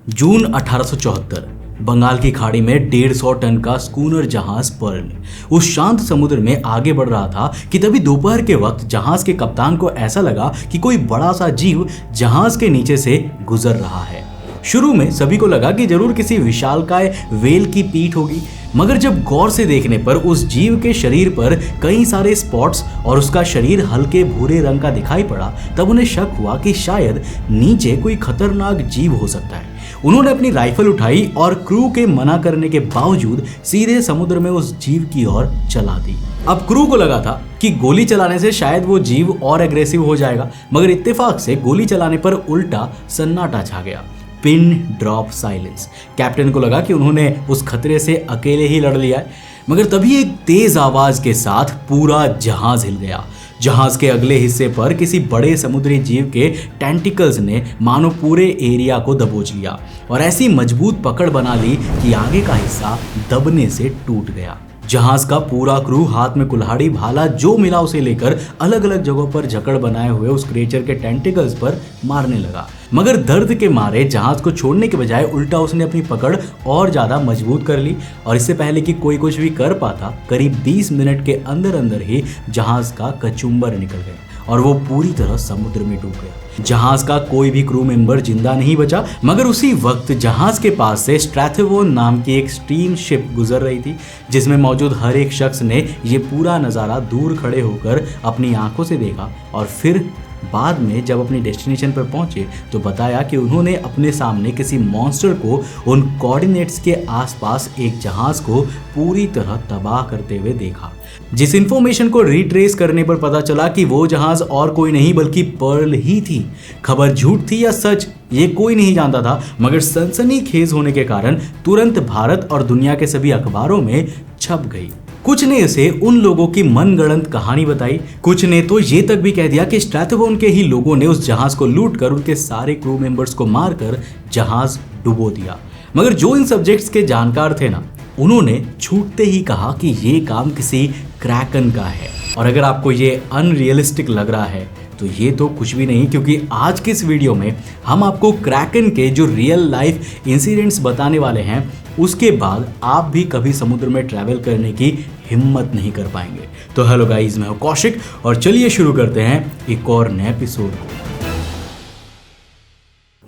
जून 1874 बंगाल की खाड़ी में 150 टन का स्कूनर जहाज पर्ल उस शांत समुद्र में आगे बढ़ रहा था कि तभी दोपहर के वक्त जहाज के कप्तान को ऐसा लगा कि कोई बड़ा सा जीव जहाज के नीचे से गुजर रहा है। शुरू में सभी को लगा कि जरूर किसी विशालकाय व्हेल की पीठ होगी, मगर जब गौर से देखने पर उस जीव के शरीर पर कई सारे स्पॉट्स और उसका शरीर हल्के भूरे रंग का दिखाई पड़ा, तब उन्हें शक हुआ कि शायद नीचे कोई खतरनाक जीव हो सकता है। उन्होंने अपनी राइफल उठाई और क्रू के मना करने के बावजूद सीधे समुद्र में उस जीव की ओर चला दी। अब क्रू को लगा था कि गोली चलाने से शायद वो जीव और एग्रेसिव हो जाएगा, मगर इत्तेफाक से गोली चलाने पर उल्टा सन्नाटा छा गया। Pin drop silence. कैप्टन को लगा कि उन्होंने उस खतरे से अकेले ही लड़ लिया है, मगर तभी एक तेज आवाज के साथ पूरा जहाज हिल गया। जहाज के अगले हिस्से पर किसी बड़े समुद्री जीव के टेंटिकल्स ने मानो पूरे एरिया को दबोच लिया और ऐसी मजबूत पकड़ बना ली कि आगे का हिस्सा दबने से टूट गया। जहाज का पूरा क्रू हाथ में कुल्हाड़ी भाला जो मिला उसे लेकर अलग अलग जगहों पर जकड़ बनाए हुए उस क्रिएचर के टेंटिकल्स पर मारने लगा, मगर दर्द के मारे जहाज को छोड़ने के बजाय उल्टा उसने अपनी पकड़ और ज्यादा मजबूत कर ली और इससे पहले कि कोई कुछ भी कर पाता, करीब 20 मिनट के अंदर अंदर ही जहाज का कचुम्बर निकल गया और वो पूरी तरह समुद्र में डूब गया। जहाज का कोई भी क्रू मेंबर जिंदा नहीं बचा, मगर उसी वक्त जहाज के पास से स्ट्रैथवोन नाम की एक स्टीम शिप गुजर रही थी, जिसमें मौजूद हर एक शख्स ने ये पूरा नज़ारा दूर खड़े होकर अपनी आंखों से देखा और फिर बाद में जब अपनी डेस्टिनेशन पर पहुंचे तो बताया कि उन्होंने अपने सामने किसी मॉन्स्टर को उन कोऑर्डिनेट्स के आसपास एक जहाज को पूरी तरह तबाह करते हुए देखा। जिस इंफॉर्मेशन को रिट्रेस करने पर पता चला कि वो जहाज और कोई नहीं बल्कि पर्ल ही थी। खबर झूठ थी या सच ये कोई नहीं जानता था, मगर सनसनीखेज होने के कारण तुरंत भारत और दुनिया के सभी अखबारों में छप गई। कुछ ने इसे उन लोगों की मनगढ़ंत कहानी बताई, कुछ ने तो ये तक भी कह दिया कि स्ट्रैथवोन के ही लोगों ने उस जहाज को लूटकर उनके सारे क्रू मेंबर्स को मारकर जहाज डुबो दिया। मगर जो इन सब्जेक्ट्स के जानकार थे ना, उन्होंने छूटते ही कहा कि ये काम किसी क्रैकन का है। और अगर आपको ये अनरियलिस्टिक लग रहा है तो ये तो कुछ भी नहीं, क्योंकि आज के इस वीडियो में हम आपको क्रैकन के जो रियल लाइफ इंसिडेंट्स बताने वाले हैं, उसके बाद आप भी कभी समुद्र में ट्रैवल करने की हिम्मत नहीं कर पाएंगे। तो हेलो गाइस, मैं हूं कौशिक और चलिए शुरू करते हैं एक और नए एपिसोड को।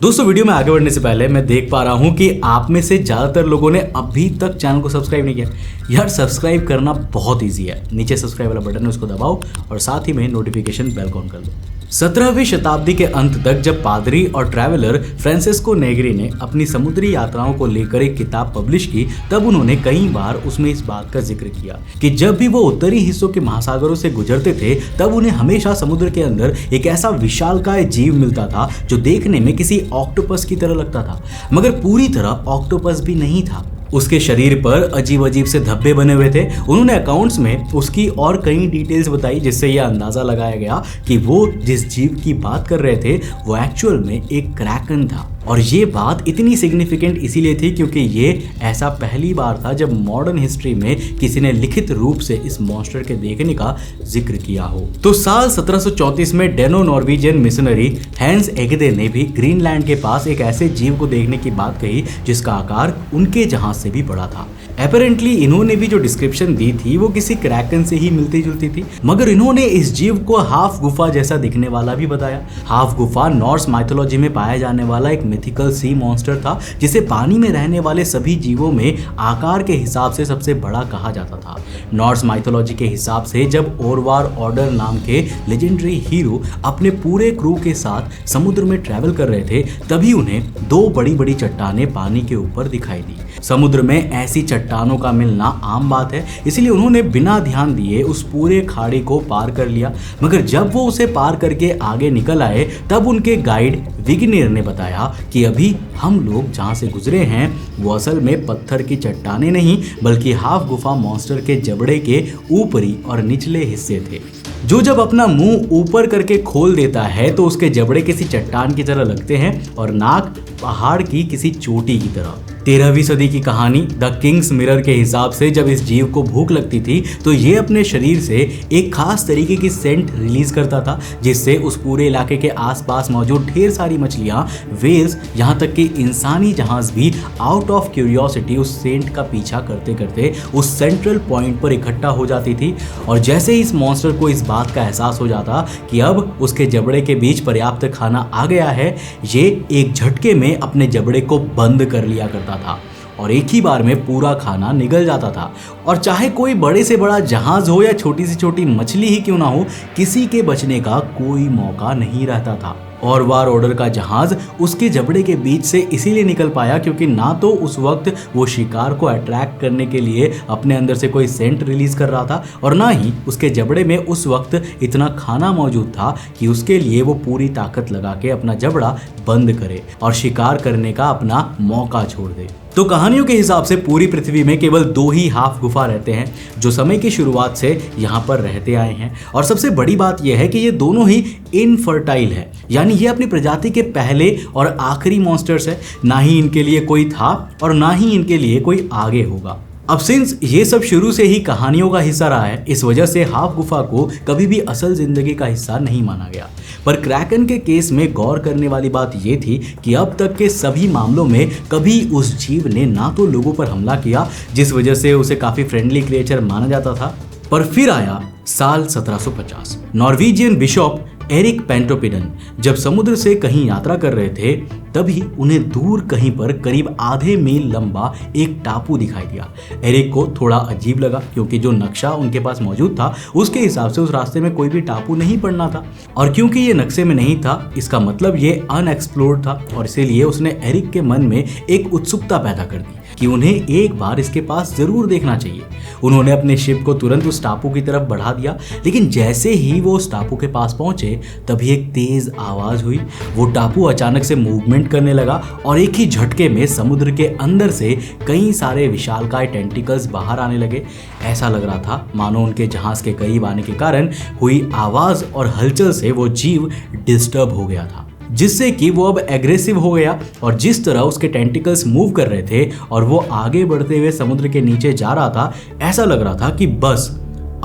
दोस्तों, वीडियो में आगे बढ़ने से पहले मैं देख पा रहा हूं कि आप में से ज़्यादातर लोगों ने अभी तक चैनल को सब्सक्राइब नहीं किया। यार, सब्सक्राइब करना बहुत ईजी है, नीचे सब्सक्राइब वाला बटन है उसको दबाओ और साथ ही में नोटिफिकेशन बेल ऑन कर दो। 17वीं शताब्दी के अंत तक जब पादरी और ट्रैवलर फ्रांसिस्को नेग्री ने अपनी समुद्री यात्राओं को लेकर एक किताब पब्लिश की, तब उन्होंने कई बार उसमें इस बात का जिक्र किया कि जब भी वो उत्तरी हिस्सों के महासागरों से गुजरते थे तब उन्हें हमेशा समुद्र के अंदर एक ऐसा विशालकाय जीव मिलता था जो देखने में किसी ऑक्टोपस की तरह लगता था, मगर पूरी तरह ऑक्टोपस भी नहीं था। उसके शरीर पर अजीब अजीब से धब्बे बने हुए थे। उन्होंने अकाउंट्स में उसकी और कई डिटेल्स बताई, जिससे यह अंदाजा लगाया गया कि वो जिस जीव की बात कर रहे थे वो एक्चुअल में एक क्रैकन था। और ये बात इतनी सिग्निफिकेंट इसीलिए थी क्योंकि ये ऐसा पहली बार था जब मॉडर्न हिस्ट्री में किसी ने लिखित रूप से इस मॉन्स्टर के देखने का जिक्र किया हो। तो साल 1734 में डेनो नॉर्वेजियन मिशनरी हैंस एगदे ने भी ग्रीनलैंड के पास एक ऐसे जीव को देखने की बात कही जिसका आकार उनके जहाज से भी बड़ा था। अपेरेंटली इन्होंने भी जो डिस्क्रिप्शन दी थी वो किसी क्रैकन से ही मिलती जुलती थी, मगर इन्होंने इस जीव को हाफ गुफा जैसा दिखने वाला भी बताया। हाफ गुफा नॉर्स माइथोलॉजी में पाया जाने वाला एक मिथिकल सी मॉन्स्टर था, जिसे पानी में रहने वाले सभी जीवों में आकार के हिसाब से सबसे बड़ा कहा जाता था। नॉर्स माइथोलॉजी के हिसाब से जब ओरवार ऑर्डर नाम के लेजेंडरी हीरो अपने पूरे क्रू के साथ समुद्र में ट्रैवल कर रहे थे, तभी उन्हें दो बड़ी बड़ी चट्टानें पानी के ऊपर दिखाई दी। समुद्र में ऐसी चट्टानों का मिलना आम बात है, इसलिए उन्होंने बिना ध्यान दिए उस पूरे खाड़ी को पार कर लिया। मगर जब वो उसे पार करके आगे निकल आए तब उनके गाइड विग्नेर ने बताया कि अभी हम लोग जहाँ से गुजरे हैं वो असल में पत्थर की चट्टानें नहीं बल्कि हाफ गुफा मॉन्स्टर के जबड़े के ऊपरी और निचले हिस्से थे, जो जब अपना मुंह ऊपर करके खोल देता है तो उसके जबड़े किसी चट्टान की तरह लगते हैं और नाक पहाड़ की किसी चोटी की तरह। 13वीं सदी की कहानी द किंग्स मिरर के हिसाब से जब इस जीव को भूख लगती थी तो ये अपने शरीर से एक खास तरीके की सेंट रिलीज करता था, जिससे उस पूरे इलाके के आसपास मौजूद ढेर सारी मछलियां, वेल्स, यहाँ तक कि इंसानी जहाज भी आउट ऑफ क्यूरियोसिटी उस सेंट का पीछा करते करते उस सेंट्रल पॉइंट पर इकट्ठा हो जाती थी। और जैसे ही इस मॉन्स्टर को इस बात का एहसास हो जाता कि अब उसके जबड़े के बीच पर्याप्त खाना आ गया है, ये एक झटके में अपने जबड़े को बंद कर लिया करता था और एक ही बार में पूरा खाना निगल जाता था। और चाहे कोई बड़े से बड़ा जहाज हो या छोटी से छोटी मछली ही क्यों ना हो, किसी के बचने का कोई मौका नहीं रहता था। और वार ऑर्डर का जहाज उसके जबड़े के बीच से इसीलिए निकल पाया क्योंकि ना तो उस वक्त वो शिकार को अट्रैक्ट करने के लिए अपने अंदर से कोई सेंट रिलीज कर रहा था और ना ही उसके जबड़े में उस वक्त इतना खाना मौजूद था कि उसके लिए वो पूरी ताकत लगा के अपना जबड़ा बंद करे और शिकार करने का अपना मौका छोड़ दे। तो कहानियों के हिसाब से पूरी पृथ्वी में केवल 2 ही हाफ गुफा रहते हैं जो समय की शुरुआत से यहाँ पर रहते आए हैं। और सबसे बड़ी बात यह है कि ये दोनों ही इनफर्टाइल है, यानी ये अपनी प्रजाति के पहले और आखिरी मॉन्स्टर्स है। ना ही इनके लिए कोई था और ना ही इनके लिए कोई आगे होगा। अब सिंस ये सब शुरू से ही कहानियों का हिस्सा रहा है, इस वजह से हाफ गुफा को कभी भी असल जिंदगी का हिस्सा नहीं माना गया। पर क्रैकन के केस में गौर करने वाली बात ये थी कि अब तक के सभी मामलों में कभी उस जीव ने ना तो लोगों पर हमला किया, जिस वजह से उसे काफी फ्रेंडली क्रिएचर माना जाता था। पर फिर आया साल 1750। नॉर्वेजियन बिशप एरिक पेंटोपिडन जब समुद्र से कहीं यात्रा कर रहे थे, तभी उन्हें दूर कहीं पर करीब आधे मील लंबा एक टापू दिखाई दिया। एरिक को थोड़ा अजीब लगा क्योंकि जो नक्शा उनके पास मौजूद था उसके हिसाब से उस रास्ते में कोई भी टापू नहीं पड़ना था, और क्योंकि ये नक्शे में नहीं था इसका मतलब ये अनएक्सप्लोर्ड था। और इसीलिए उसने एरिक के मन में एक उत्सुकता पैदा कर दी कि उन्हें एक बार इसके पास जरूर देखना चाहिए। उन्होंने अपने शिप को तुरंत उस टापू की तरफ बढ़ा दिया, लेकिन जैसे ही वो उस टापू के पास पहुंचे तभी एक तेज आवाज हुई। वो टापू अचानक से मूवमेंट करने लगा और एक ही झटके में समुद्र के अंदर से कई सारे विशालकाय टेंटिकल्स बाहर आने लगे। ऐसा लग रहा था मानो उनके जहाज के करीब आने के कारण हुई आवाज और हलचल से वो जीव डिस्टर्ब हो गया था, जिससे कि वो अब एग्रेसिव हो गया। और जिस तरह उसके टेंटिकल्स मूव कर रहे थे और वो आगे बढ़ते हुए समुद्र के नीचे जा रहा था, ऐसा लग रहा था कि बस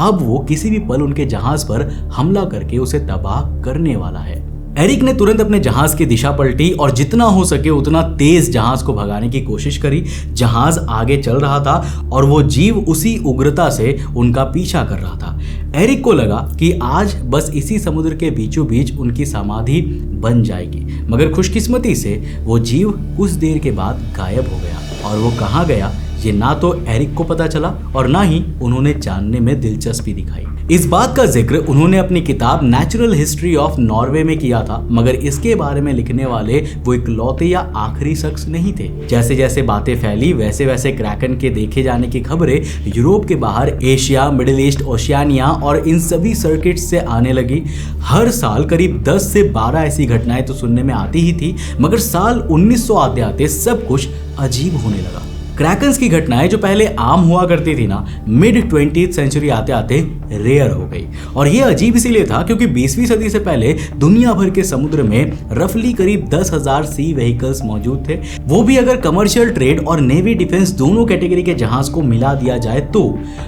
अब वो किसी भी पल उनके जहाज पर हमला करके उसे तबाह करने वाला है। एरिक ने तुरंत अपने जहाज की दिशा पलटी और जितना हो सके उतना तेज जहाज को भगाने की कोशिश करी। जहाज आगे चल रहा था और वो जीव उसी उग्रता से उनका पीछा कर रहा था। एरिक को लगा कि आज बस इसी समुद्र के बीचों बीच उनकी समाधि बन जाएगी, मगर खुशकिस्मती से वो जीव कुछ देर के बाद गायब हो गया। और वो कहाँ गया ये ना तो एरिक को पता चला और ना ही उन्होंने जानने में दिलचस्पी दिखाई। इस बात का जिक्र उन्होंने अपनी किताब नेचुरल हिस्ट्री ऑफ नॉर्वे में किया था, मगर इसके बारे में लिखने वाले वो इकलौते या आखिरी शख्स नहीं थे। जैसे जैसे बातें फैली वैसे वैसे क्रैकन के देखे जाने की खबरें यूरोप के बाहर एशिया, मिडिल ईस्ट, ओशियानिया और इन सभी सर्किट्स से आने लगी। हर साल करीब 10 से 12 ऐसी घटनाएं तो सुनने में आती ही थी, मगर साल 1900 आते आते सब कुछ अजीब होने लगा। क्रैकन्स की घटनाएं जो पहले आम हुआ करती थी ना, मिड 20th सेंचुरी आते आते रेयर हो गई। और ये अजीब इसीलिए था क्योंकि 20वीं सदी से पहले दुनिया भर के समुद्र में रफली करीब 10,000 सी व्हीकल्स मौजूद थे, वो भी अगर कमर्शियल ट्रेड और नेवी डिफेंस दोनों कैटेगरी के जहाज को मिला दिया जाए तो।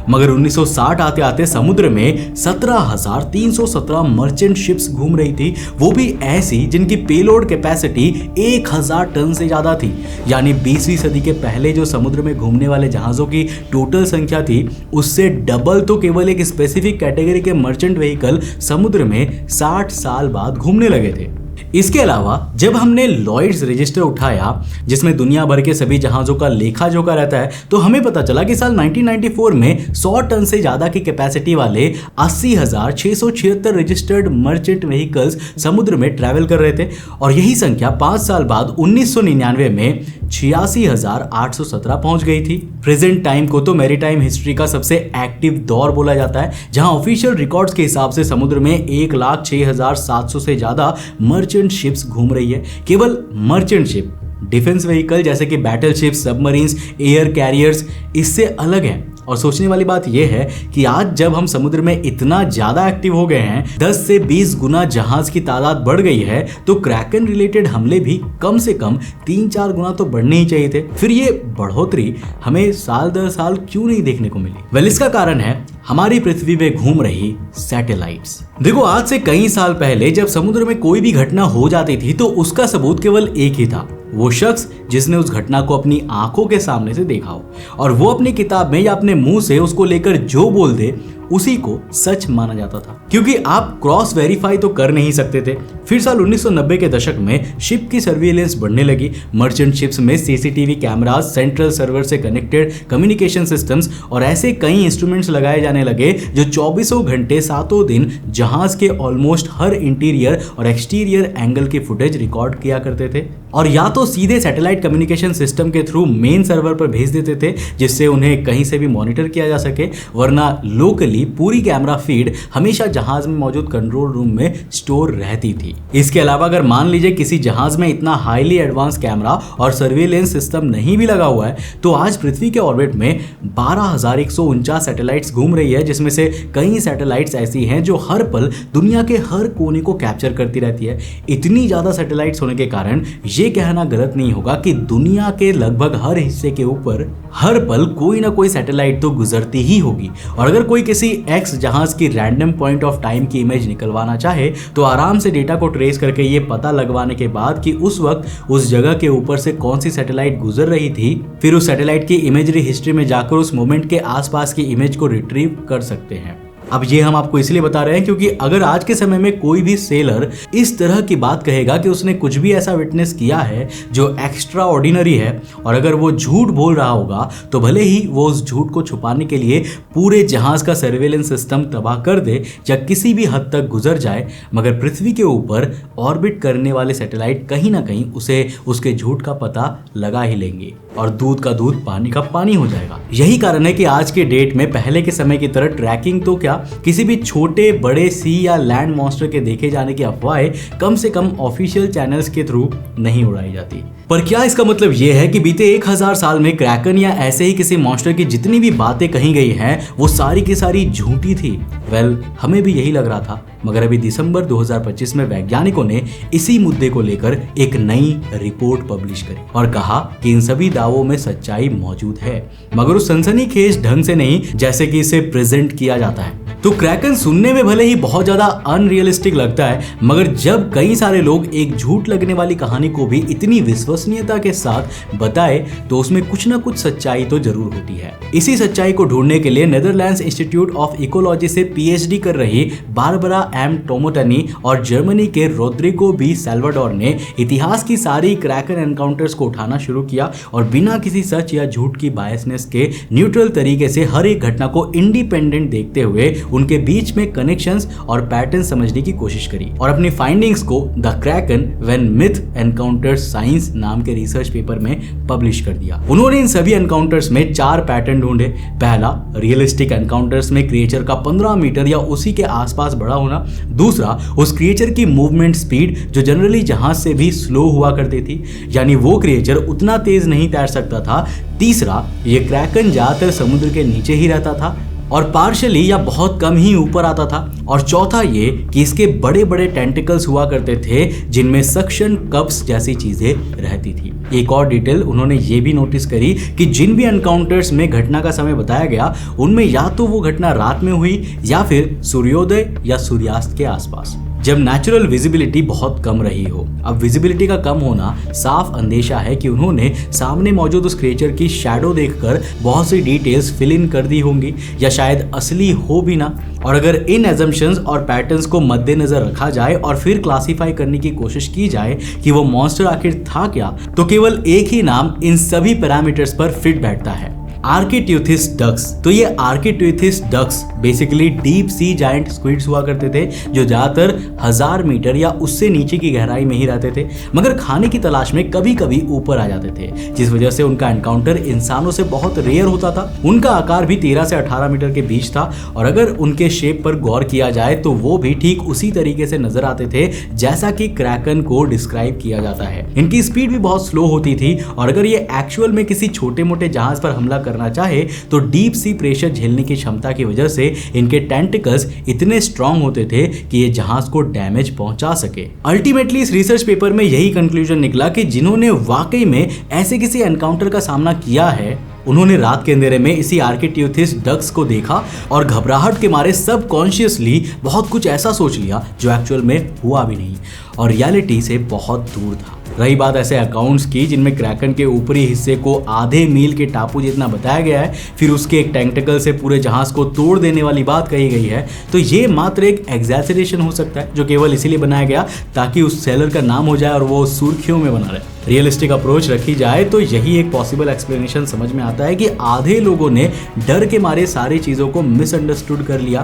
मगर 1960 आते आते समुद्र में 17,317 मर्चेंट शिप्स घूम रही थी, वो भी ऐसी जिनकी पेलोड कैपेसिटी 1,000 टन से ज्यादा थी। यानी 20वीं सदी के पहले जो समुद्र में घूमने वाले जहाजों की टोटल संख्या थी उससे डबल तो केवल एक स्पेसिफिक कैटेगरी के मर्चेंट व्हीकल समुद्र में 60 साल बाद घूमने लगे थे। इसके अलावा जब हमने लॉयड्स रजिस्टर उठाया जिसमें दुनिया भर के सभी जहाजों का लेखा जोखा रहता है, तो हमें पता चला कि साल 1994 में 100 टन से ज्यादा की कैपेसिटी वाले 80,676 रजिस्टर्ड मर्चेंट व्हीकल्स समुद्र में ट्रैवल कर रहे थे। और यही संख्या 5 साल बाद 1999 में 86,817 पहुंच गई थी। प्रेजेंट टाइम को तो मैरीटाइम हिस्ट्री का सबसे एक्टिव दौर बोला जाता है, जहां ऑफिशियल रिकॉर्ड्स के हिसाब से समुद्र में 1,06,700 से ज्यादा मर्चेंट शिप्स घूम रही है। केवल मर्चेंट शिप, डिफेंस व्हीकल जैसे कि battle ships, submarines, air carriers इससे अलग है। और सोचने वाली बात यह है कि आज जब हम समुद्र में इतना ज्यादा एक्टिव हो गए हैं, 10 से 20 गुना जहाज की तादाद बढ़ गई है, तो क्रैकन रिलेटेड हमले भी कम से कम 3-4 गुना तो बढ़ने ही चाहिए थे। फिर ये बढ़ोतरी हमें साल दर साल क्यों नहीं देखने को मिली? वेल, इसका कारण है हमारी पृथ्वी में घूम रही सैटेलाइट्स। देखो, आज से कई साल पहले जब समुद्र में कोई भी घटना हो जाती थी तो उसका सबूत केवल एक ही था, वो शख्स जिसने उस घटना को अपनी आंखों के सामने से देखा हो और वो अपनी किताब में या अपने मुंह से उसको लेकर जो बोल दे उसी को सच माना जाता था, क्योंकि आप क्रॉस वेरीफाई तो कर नहीं सकते थे। फिर साल 1990 के दशक में शिप की सर्विलेंस बढ़ने लगी। मर्चेंट शिप्स में सीसीटीवी कैमरास, सेंट्रल सर्वर से कनेक्टेड कम्युनिकेशन सिस्टम्स और ऐसे कई इंस्ट्रूमेंट्स लगाए जाने लगे जो 24 घंटे 7 दिन जहाज के ऑलमोस्ट हर इंटीरियर और एक्सटीरियर एंगल की फुटेज रिकॉर्ड किया करते थे और या तो सीधे सैटेलाइट कम्युनिकेशन सिस्टम के थ्रू मेन सर्वर पर भेज देते थे जिससे उन्हें कहीं से भी मॉनिटर किया जा सके, वरना लोकली पूरी कैमरा फीड हमेशा जहाज में मौजूद कंट्रोल रूम में स्टोर रहती थी। इसके अलावा अगर मान लीजिए किसी जहाज में इतना हाईली एडवांस कैमरा और सर्विलेंस सिस्टम नहीं भी लगा हुआ है तो आज पृथ्वी के ऑर्बिट में 12,149 सैटेलाइट्स घूम रही है, जिसमें से कई सैटेलाइट्स ऐसी हैं जो हर पल दुनिया के हर कोने को कैप्चर करती रहती है। इतनी ज्यादा सैटेलाइट्स होने के कारण ये कहना गलत नहीं होगा कि दुनिया के लगभग हर हिस्से के ऊपर हर पल कोई ना कोई सैटेलाइट तो गुजरती ही होगी। और अगर कोई किसी एक्स जहाज की रैंडम पॉइंट ऑफ टाइम की इमेज निकलवाना चाहे तो आराम से डेटा को ट्रेस करके ये पता लगवाने के बाद कि उस वक्त उस जगह के ऊपर से कौन सी सैटेलाइट गुजर रही थी, फिर उस सैटेलाइट की इमेजरी हिस्ट्री में जाकर उस मोमेंट के आसपास की इमेज को रिट्रीव कर सकते हैं। अब ये हम आपको इसलिए बता रहे हैं क्योंकि अगर आज के समय में कोई भी सेलर इस तरह की बात कहेगा कि उसने कुछ भी ऐसा विटनेस किया है जो एक्स्ट्रा ऑर्डिनरी है और अगर वो झूठ बोल रहा होगा तो भले ही वो उस झूठ को छुपाने के लिए पूरे जहाज का सर्वेलेंस सिस्टम तबाह कर दे या किसी भी हद तक गुजर जाए, मगर पृथ्वी के ऊपर ऑर्बिट करने वाले सैटेलाइट कहीं ना कहीं उसे उसके झूठ का पता लगा ही लेंगे और दूध का दूध पानी का पानी हो जाएगा। यही कारण है कि आज के डेट में पहले के समय की तरह ट्रैकिंग तो क्या, किसी भी छोटे बड़े सी या लैंड मॉन्स्टर के देखे जाने की अफवाहें कम से कम ऑफिशियल चैनल्स के थ्रू नहीं उड़ाई जाती। पर क्या इसका मतलब यह है कि बीते 1000 साल में क्रैकन या ऐसे ही किसी मॉन्स्टर की जितनी भी बातें कही गई हैं वो सारी की सारी झूठी थी? वेल, हमें भी यही लग रहा था, मगर अभी दिसंबर 2025 में वैज्ञानिकों ने इसी मुद्दे को लेकर एक नई रिपोर्ट पब्लिश करी और कहा कि इन सभी दावों में सच्चाई मौजूद है, मगर उस सनसनीखेज ढंग से नहीं जैसे कि इसे प्रेजेंट किया जाता है। तो क्रैकन सुनने में भले ही बहुत ज्यादा अनरियलिस्टिक लगता है, मगर जब कई सारे लोग एक झूठ लगने वाली कहानी को भी इतनी विश्वसनीयता के साथ बताए तो उसमें कुछ ना कुछ सच्चाई तो जरूर होती है। इसी सच्चाई को ढूंढने के लिए नेदरलैंड्स इंस्टीट्यूट ऑफ इकोलॉजी से पीएचडी कर रही बारबरा एम टोमोटनी और जर्मनी के रोड्रिगो बी सैल्वाडोर ने इतिहास की सारी क्रैकन एनकाउंटर्स को उठाना शुरू किया और बिना किसी सच या झूठ की बायसनेस के न्यूट्रल तरीके से हर एक घटना को इंडिपेंडेंट देखते हुए उनके बीच में कनेक्शंस और पैटर्न समझने की कोशिश करी और अपनी फाइंडिंग्स को the Kraken when myth encounters science नाम के रिसर्च पेपर में पब्लिश कर दिया। उन्होंने इन सभी एनकाउंटर्स में 4 पैटर्न ढूंढे। पहला, रियलिस्टिक एनकाउंटर्स में क्रिएचर का 15 मीटर या उसी के आसपास बड़ा होना। दूसरा, उस क्रिएचर की मूवमेंट स्पीड जो जनरली जहाज से भी स्लो हुआ करती थी, यानी वो क्रिएचर उतना तेज नहीं तैर सकता था। तीसरा, ये क्रैकन ज्यादातर समुद्र के नीचे ही रहता था और पार्शियली या बहुत कम ही ऊपर आता था। और चौथा ये कि इसके बड़े बड़े टेंटिकल्स हुआ करते थे जिनमें सक्शन कप्स जैसी चीजें रहती थी। एक और डिटेल उन्होंने ये भी नोटिस करी कि जिन भी एनकाउंटर्स में घटना का समय बताया गया उनमें या तो वो घटना रात में हुई या फिर सूर्योदय या सूर्यास्त के आसपास, जब नेचुरल विजिबिलिटी बहुत कम रही हो। अब विजिबिलिटी का कम होना साफ अंदेशा है कि उन्होंने सामने मौजूद उस क्रिएचर की शैडो देखकर बहुत सी डिटेल्स फिल इन कर दी होंगी या शायद असली हो भी ना। और अगर इन एजम्पशंस और पैटर्न्स को मद्देनजर रखा जाए और फिर क्लासिफाई करने की कोशिश की जाए कि वो मॉन्स्टर आखिर था क्या, तो केवल एक ही नाम इन सभी पैरामीटर्स पर फिट बैठता है, आर्किट्यूथिस डक्स। तो ये Architeuthis dux basically deep sea giant squids हुआ करते थे जो ज्यादातर 1000 मीटर या उससे नीचे की गहराई में ही रहते थे, मगर खाने की तलाश में कभी कभी ऊपर आ जाते थे, जिस वजह से उनका एनकाउंटर इंसानों से बहुत रेयर होता था। उनका आकार भी 13 से 18 मीटर के बीच था और अगर उनके शेप पर गौर किया जाए तो वो भी ठीक उसी तरीके से नजर आते थे जैसा कि क्रैकन को डिस्क्राइब किया जाता है। इनकी स्पीड भी बहुत स्लो होती थी और अगर ये एक्चुअल में किसी छोटे मोटे जहाज पर हमला करना चाहे तो डीप सी प्रेशर झेलने की क्षमता की वजह से इनके टेंटिकल्स इतने स्ट्रांग होते थे कि ये जहाज को डैमेज पहुंचा सके। अल्टीमेटली इस रिसर्च पेपर में यही कंक्लूजन निकला कि जिन्होंने वाकई में ऐसे किसी एनकाउंटर का सामना किया है उन्होंने रात के अंधेरे में इसी आर्किट्यूथिस डक्स को देखा और घबराहट के मारे सबकॉन्शियसली बहुत कुछ ऐसा सोच लिया जो एक्चुअल में हुआ भी नहीं और रियलिटी से बहुत दूर था। रही बात ऐसे अकाउंट्स की जिनमें क्रैकन के ऊपरी हिस्से को आधे मील के टापू जितना बताया गया है, फिर उसके एक टेंटिकल से पूरे जहाज को तोड़ देने वाली बात कही गई है, तो ये मात्र एक एग्जैजरेशन हो सकता है जो केवल इसीलिए बनाया गया ताकि उस सेलर का नाम हो जाए और वो सुर्खियों में बना रहे। रियलिस्टिक अप्रोच रखी जाए तो यही एक पॉसिबल एक्सप्लेनेशन समझ में आता है कि आधे लोगों ने डर के मारे सारी चीजों को मिसअंडरस्टूड कर लिया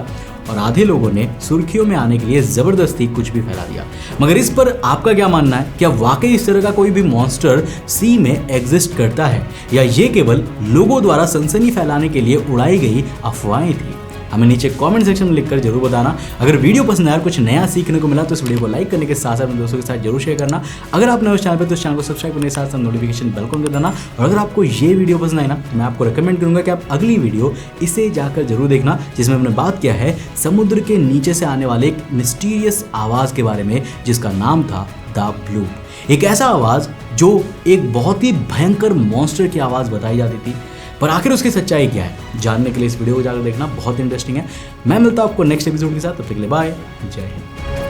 और आधे लोगों ने सुर्खियों में आने के लिए जबरदस्ती कुछ भी फैला दिया। मगर इस पर आपका क्या मानना है? क्या वाकई इस तरह का कोई भी मॉन्स्टर सी में एग्जिस्ट करता है या ये केवल लोगों द्वारा सनसनी फैलाने के लिए उड़ाई गई अफवाहें थी? हमें नीचे कमेंट सेक्शन में लिखकर जरूर बताना। अगर वीडियो पसंद आया, कुछ नया सीखने को मिला तो इस वीडियो को लाइक करने के साथ साथ अपने दोस्तों के साथ जरूर शेयर करना। अगर आप नए उस चैनल पर तो इस चैनल को सब्सक्राइब करने के साथ साथ नोटिफिकेशन बेल को ऑन कर देना। और अगर आपको ये वीडियो पसंद आई ना, तो मैं आपको रिकमेंड करूंगा कि आप अगली वीडियो इसे जाकर जरूर देखना, जिसमें हमने बात किया है समुद्र के नीचे से आने वाले एक मिस्टीरियस आवाज़ के बारे में जिसका नाम था द ब्लूप। एक ऐसा आवाज़ जो एक बहुत ही भयंकर मॉन्स्टर की आवाज़ बताई जाती थी, पर आखिर उसकी सच्चाई क्या है जानने के लिए इस वीडियो को जाकर देखना बहुत इंटरेस्टिंग है। मैं मिलता हूं आपको नेक्स्ट एपिसोड के साथ, तब तक के लिए बाय, जय हिंद।